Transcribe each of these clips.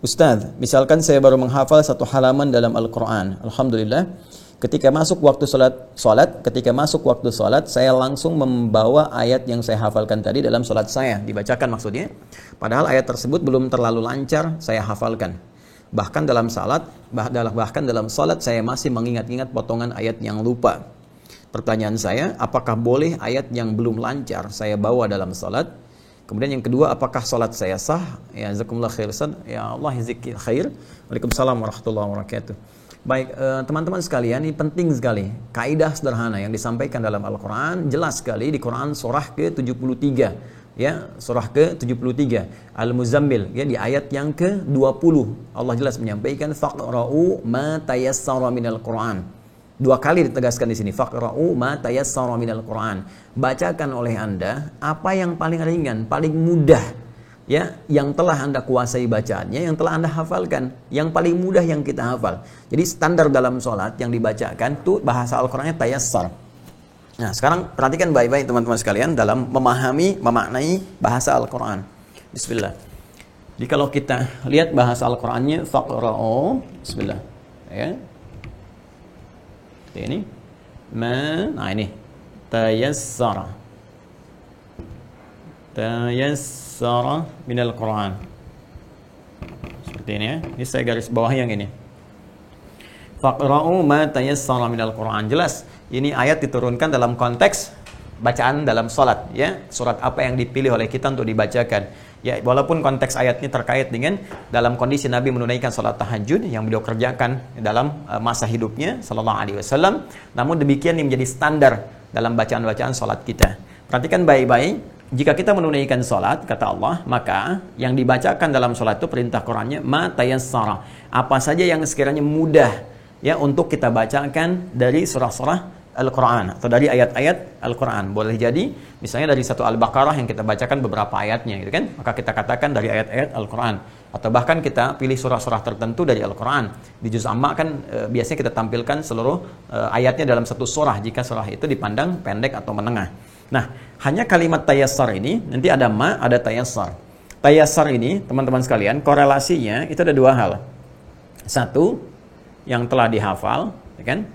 Ustadz, misalkan saya baru menghafal satu halaman dalam Al-Quran. Alhamdulillah, ketika masuk waktu sholat, saya langsung membawa ayat yang saya hafalkan tadi dalam sholat saya. Dibacakan maksudnya. Padahal ayat tersebut belum terlalu lancar saya hafalkan. Bahkan dalam sholat saya masih mengingat-ingat potongan ayat yang lupa. Pertanyaan saya, apakah boleh ayat yang belum lancar saya bawa dalam sholat? Kemudian yang kedua, apakah sholat saya sah? Ya, jazakumullah khair Ustaz. Ya Allah yazikir khair. Waalaikumsalam warahmatullahi wabarakatuh. Baik, teman-teman sekalian, ini penting sekali. Kaidah sederhana yang disampaikan dalam Al-Quran, jelas sekali di Quran surah ke-73. Ya, surah ke-73 Al-Muzammil, ya, di ayat yang ke-20. Allah jelas menyampaikan faqra'u ma tayassara minal Quran. Dua kali ditegaskan di sini, faqra'u ma tayassara minal Quran. Bacakan oleh Anda apa yang paling ringan, paling mudah, ya, yang telah Anda kuasai bacaannya, yang telah Anda hafalkan, yang paling mudah yang kita hafal. Jadi standar dalam sholat yang dibacakan tuh bahasa Al-Qur'annya tayassar. Nah, sekarang perhatikan baik-baik teman-teman sekalian dalam memaknai bahasa Al-Qur'an. Bismillah. Jadi kalau kita lihat bahasa Al-Qur'annya faqra'u, bismillah, ya. Ini nah ini tayassara minal Quran, seperti ini ya. Ini saya garis bawah yang ini, faqra'u ma tayassara minal Quran. Jelas ini ayat diturunkan dalam konteks bacaan dalam salat, ya. Surat apa yang dipilih oleh kita untuk dibacakan. Ya, walaupun konteks ayatnya terkait dengan dalam kondisi Nabi menunaikan salat tahajud yang beliau kerjakan dalam masa hidupnya sallallahu alaihi wasallam, namun demikian ini menjadi standar dalam bacaan-bacaan salat kita. Perhatikan baik-baik, jika kita menunaikan salat kata Allah, maka yang dibacakan dalam salat itu perintah Qur'annya ma tayassara. Apa saja yang sekiranya mudah, ya, untuk kita bacakan dari surah-surah Al-Quran atau dari ayat-ayat Al-Quran. Boleh jadi misalnya dari satu Al-Baqarah yang kita bacakan beberapa ayatnya, gitu kan? Maka kita katakan dari ayat-ayat Al-Quran. Atau bahkan kita pilih surah-surah tertentu dari Al-Quran. Di juz amma kan biasanya kita tampilkan seluruh ayatnya dalam satu surah jika surah itu dipandang pendek atau menengah. Nah, hanya kalimat tayassar ini, nanti ada ma, ada tayassar. Tayassar ini, teman-teman sekalian, korelasinya itu ada dua hal. Satu, yang telah dihafal, ya kan?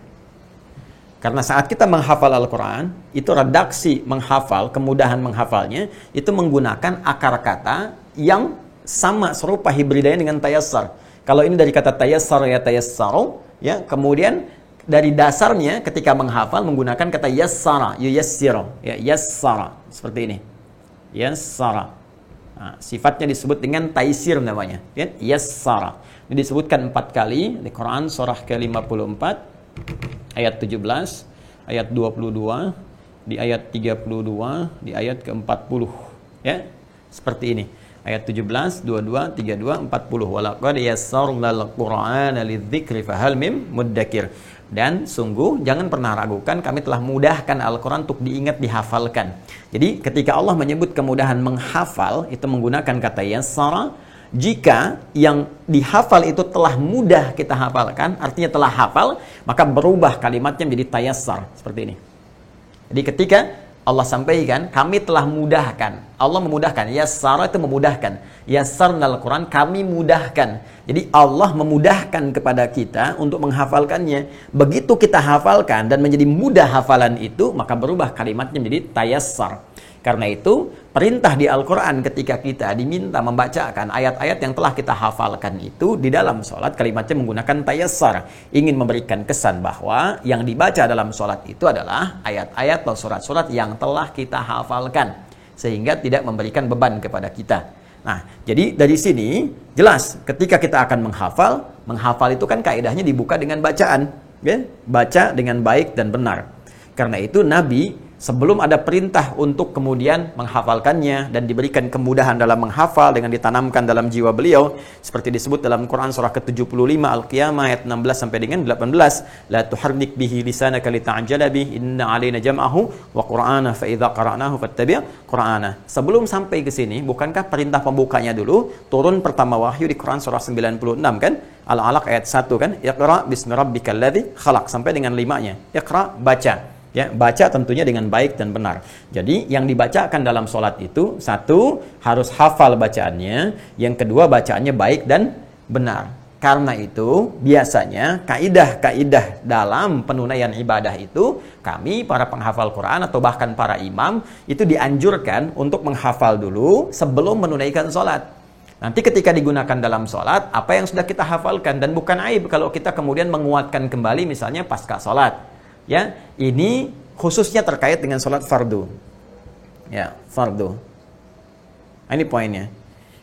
Karena saat kita menghafal Al-Quran, itu redaksi menghafal, kemudahan menghafalnya, itu menggunakan akar kata yang sama, serupa hibridanya dengan tayassar. Kalau ini dari kata tayassar ya tayassaru, ya, kemudian dari dasarnya ketika menghafal menggunakan kata yassara, yuyassiru, ya, yassara, seperti ini. Yassara. Nah, sifatnya disebut dengan taisir namanya, ya, yassara. Ini disebutkan 4 kali di Quran surah ke-54. Ayat 17, ayat 22, di ayat 32, di ayat ke-40, ya. Seperti ini. Ayat 17, 22, 32, 40. Walaqad yassarnal Qur'ana lidzikri fahal mim muddakir. Dan sungguh jangan pernah ragukan, kami telah mudahkan Al-Quran untuk diingat, dihafalkan. Jadi ketika Allah menyebut kemudahan menghafal, itu menggunakan kata yassara. Jika yang dihafal itu telah mudah kita hafalkan, artinya telah hafal, maka berubah kalimatnya menjadi tayassar, seperti ini. Jadi ketika Allah sampaikan, kami telah mudahkan, Allah memudahkan, yassara itu memudahkan, yassarnal Quran, kami mudahkan. Jadi Allah memudahkan kepada kita untuk menghafalkannya. Begitu kita hafalkan dan menjadi mudah hafalan itu, maka berubah kalimatnya menjadi tayassar. Karena itu, perintah di Al-Quran ketika kita diminta membacakan ayat-ayat yang telah kita hafalkan itu, di dalam sholat kalimatnya menggunakan tayassar. Ingin memberikan kesan bahwa yang dibaca dalam sholat itu adalah ayat-ayat atau surat-surat yang telah kita hafalkan. Sehingga tidak memberikan beban kepada kita. Nah, jadi dari sini, jelas ketika kita akan menghafal itu kan kaidahnya dibuka dengan bacaan. Ya? Baca dengan baik dan benar. Karena itu Nabi sebelum ada perintah untuk kemudian menghafalkannya dan diberikan kemudahan dalam menghafal dengan ditanamkan dalam jiwa beliau, seperti disebut dalam Quran surah ke-75 Al-Qiyamah ayat 16 sampai dengan 18, la tuharrik bihi lisanaka lita'jala bihi inna 'alaina jam'ahu wa qur'ana fa idza qara'nahu fattabi' qur'ana. Sebelum sampai ke sini, bukankah perintah pembukanya dulu turun pertama wahyu di Quran surah 96 kan? Al-Alaq ayat 1 kan? Iqra bismi rabbikal ladzi khalaq sampai dengan 5-nya. Iqra, baca. Ya, baca tentunya dengan baik dan benar. Jadi yang dibacakan dalam sholat itu, satu, harus hafal bacaannya. Yang kedua, bacaannya baik dan benar. Karena itu, biasanya kaidah-kaidah dalam penunaian ibadah itu, kami para penghafal Quran atau bahkan para imam, itu dianjurkan untuk menghafal dulu sebelum menunaikan sholat. Nanti ketika digunakan dalam sholat, apa yang sudah kita hafalkan, dan bukan aib kalau kita kemudian menguatkan kembali misalnya pasca sholat. Ya, ini khususnya terkait dengan sholat fardu. Ya, fardu. Nah, ini poinnya.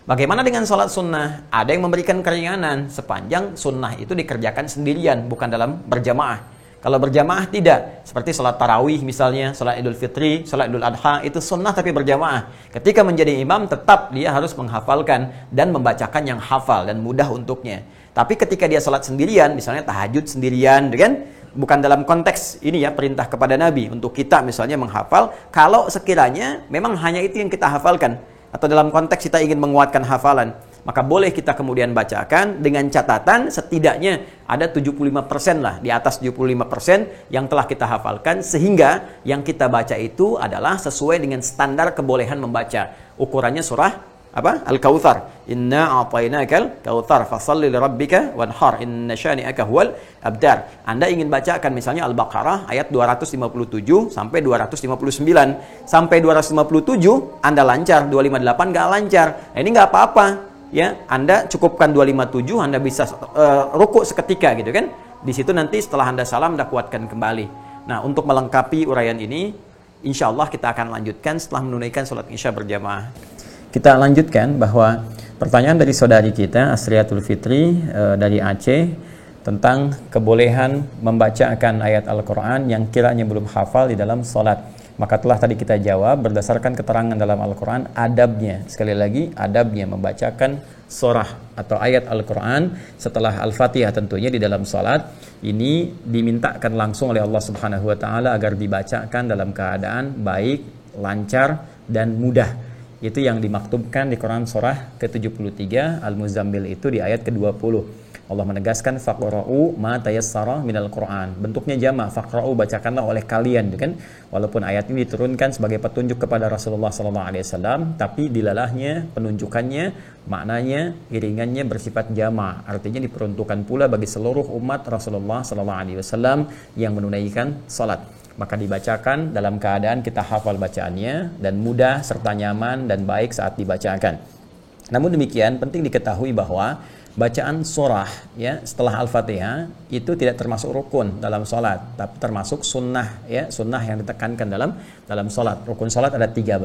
Bagaimana dengan sholat sunnah? Ada yang memberikan keringanan sepanjang sunnah itu dikerjakan sendirian, bukan dalam berjamaah. Kalau berjamaah tidak, seperti sholat tarawih misalnya, sholat idul fitri, sholat idul adha, itu sunnah tapi berjamaah. Ketika menjadi imam, tetap dia harus menghafalkan dan membacakan yang hafal dan mudah untuknya. Tapi ketika dia sholat sendirian, misalnya tahajud sendirian, kan? Bukan dalam konteks ini ya, perintah kepada Nabi untuk kita misalnya menghafal, kalau sekiranya memang hanya itu yang kita hafalkan, atau dalam konteks kita ingin menguatkan hafalan, maka boleh kita kemudian bacakan dengan catatan setidaknya ada 75% lah, di atas 75% yang telah kita hafalkan, sehingga yang kita baca itu adalah sesuai dengan standar kebolehan membaca. Ukurannya surah apa? Al-Kautsar. Inna a'tainakal kautsar fashalli lirabbika wanhar inna syani'aka huwal abtar. Anda ingin bacakan misalnya Al-Baqarah ayat 257 sampai 259. Sampai 257 Anda lancar, 258 enggak lancar. Nah, ini enggak apa-apa. Ya, Anda cukupkan 257, Anda bisa rukuk seketika gitu kan. Di situ nanti setelah Anda salam Anda kuatkan kembali. Nah, untuk melengkapi uraian ini, insyaallah kita akan lanjutkan setelah menunaikan salat Isya berjamaah. Kita lanjutkan bahwa pertanyaan dari saudari kita Asriatul Fitri dari Aceh tentang kebolehan membacakan ayat Al-Quran yang kiranya belum hafal di dalam salat. Maka telah tadi kita jawab berdasarkan keterangan dalam Al-Quran adabnya. Sekali lagi, adabnya membacakan surah atau ayat Al-Quran setelah Al-Fatihah tentunya di dalam salat. Ini dimintakan langsung oleh Allah Subhanahu wa Ta'ala agar dibacakan dalam keadaan baik, lancar, dan mudah. Itu yang dimaktubkan di Quran surah ke-73 Al-Muzammil itu di ayat ke-20. Allah menegaskan faqra'u ma tayassara minal Qur'an. Bentuknya jamak, faqra'u, bacakanlah oleh kalian, kan? Walaupun ayat ini diturunkan sebagai petunjuk kepada Rasulullah SAW, tapi dilalahnya, penunjukannya, maknanya, iringannya bersifat jamak. Artinya diperuntukkan pula bagi seluruh umat Rasulullah SAW yang menunaikan salat. Maka dibacakan dalam keadaan kita hafal bacaannya dan mudah serta nyaman dan baik saat dibacakan. Namun demikian penting diketahui bahwa bacaan surah ya setelah Al-Fatihah itu tidak termasuk rukun dalam salat, tapi termasuk sunnah ya, sunnah yang ditekankan dalam salat. Rukun salat ada 13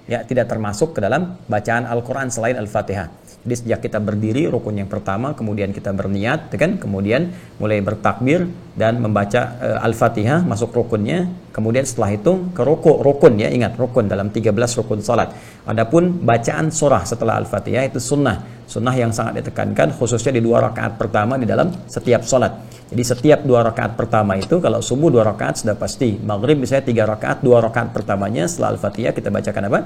ya, tidak termasuk ke dalam bacaan Al-Qur'an selain Al-Fatihah. Jadi sejak kita berdiri rukun yang pertama, kemudian kita berniat kan, kemudian mulai bertakbir dan membaca Al-Fatihah masuk rukunnya, kemudian setelah itu ke rukun ya, ingat rukun dalam 13 rukun salat. Adapun bacaan surah setelah Al-Fatihah itu sunnah yang sangat ditekankan khususnya di 2 rakaat pertama di dalam setiap salat. Jadi setiap 2 rakaat pertama itu, kalau subuh 2 rakaat sudah pasti, maghrib misalnya 3 rakaat, 2 rakaat pertamanya setelah Al-Fatihah kita bacakan apa?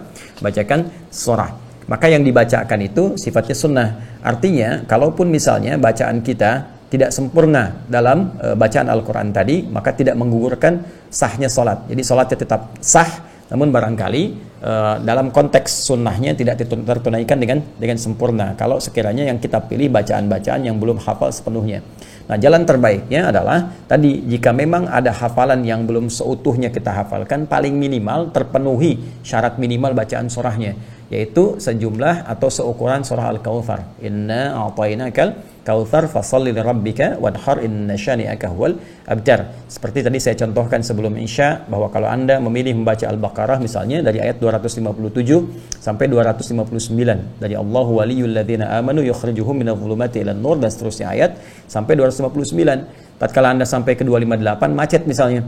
Bacakan surah. Maka yang dibacakan itu sifatnya sunnah. Artinya, kalaupun misalnya bacaan kita tidak sempurna dalam bacaan Al-Quran tadi, maka tidak menggugurkan sahnya salat. Jadi salatnya tetap sah, namun barangkali dalam konteks sunnahnya tidak tertunaikan dengan sempurna. Kalau sekiranya yang kita pilih bacaan-bacaan yang belum hafal sepenuhnya. Nah, jalan terbaiknya adalah tadi, jika memang ada hafalan yang belum seutuhnya kita hafalkan, paling minimal terpenuhi syarat minimal bacaan surahnya, yaitu sejumlah atau seukuran surah Al-Kautsar. Inna a'tainakal kautsar fashalli lirabbika wanhar inna syani'aka huwal abtar. Seperti tadi saya contohkan sebelum Isya, bahwa kalau Anda memilih membaca Al-Baqarah misalnya dari ayat 257 sampai 259, dari Allahu waliyul ladzina amanu yukhrijuhum minadh dhulumati ilan nur, dan seterusnya ayat sampai 259. Tatkala Anda sampai ke 258 macet misalnya,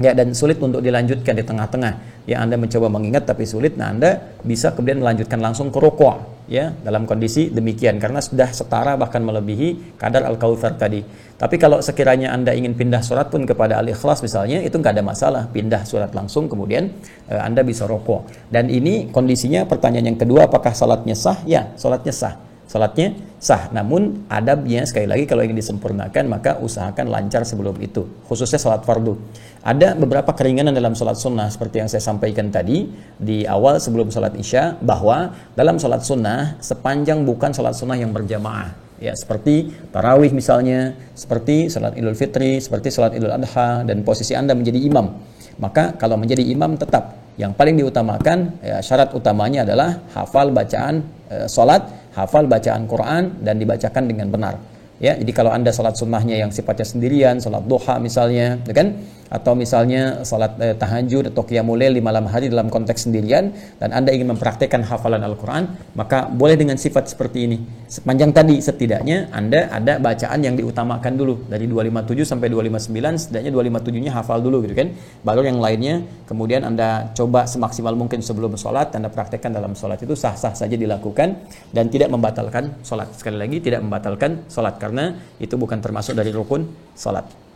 ya, dan sulit untuk dilanjutkan di tengah-tengah, ya, Anda mencoba mengingat tapi sulit, nah Anda bisa kemudian melanjutkan langsung ke rukuk ya, dalam kondisi demikian, karena sudah setara bahkan melebihi kadar Al-Kautsar tadi. Tapi kalau sekiranya Anda ingin pindah surat pun kepada Al-Ikhlas misalnya, itu nggak ada masalah, pindah surat langsung kemudian Anda bisa rukuk. Dan ini kondisinya, pertanyaan yang kedua, apakah salatnya sah? Ya, salatnya sah. Salatnya sah, namun adabnya sekali lagi kalau ingin disempurnakan maka usahakan lancar sebelum itu, khususnya salat fardu. Ada beberapa keringanan dalam salat sunnah seperti yang saya sampaikan tadi di awal sebelum salat Isya, bahwa dalam salat sunnah sepanjang bukan salat sunnah yang berjamaah Ya, seperti tarawih misalnya, seperti salat Idul Fitri, seperti salat Idul Adha, dan posisi Anda menjadi imam. Maka kalau menjadi imam tetap yang paling diutamakan, ya, syarat utamanya adalah hafal bacaan salat, hafal bacaan Quran, dan dibacakan dengan benar. Ya, jadi kalau Anda salat sunnahnya yang sifatnya sendirian, salat duha misalnya, ya kan? Atau misalnya salat tahajud atau qiyamul lail di malam hari dalam konteks sendirian, dan Anda ingin mempraktekkan hafalan Al-Quran, maka boleh dengan sifat seperti ini. Sepanjang tadi setidaknya Anda ada bacaan yang diutamakan dulu dari 257 sampai 259, setidaknya 257-nya hafal dulu gitu kan. Baru yang lainnya kemudian Anda coba semaksimal mungkin sebelum sholat, Anda praktekkan dalam sholat, itu sah-sah saja dilakukan dan tidak membatalkan sholat. Sekali lagi, tidak membatalkan sholat karena itu bukan termasuk dari rukun sholat.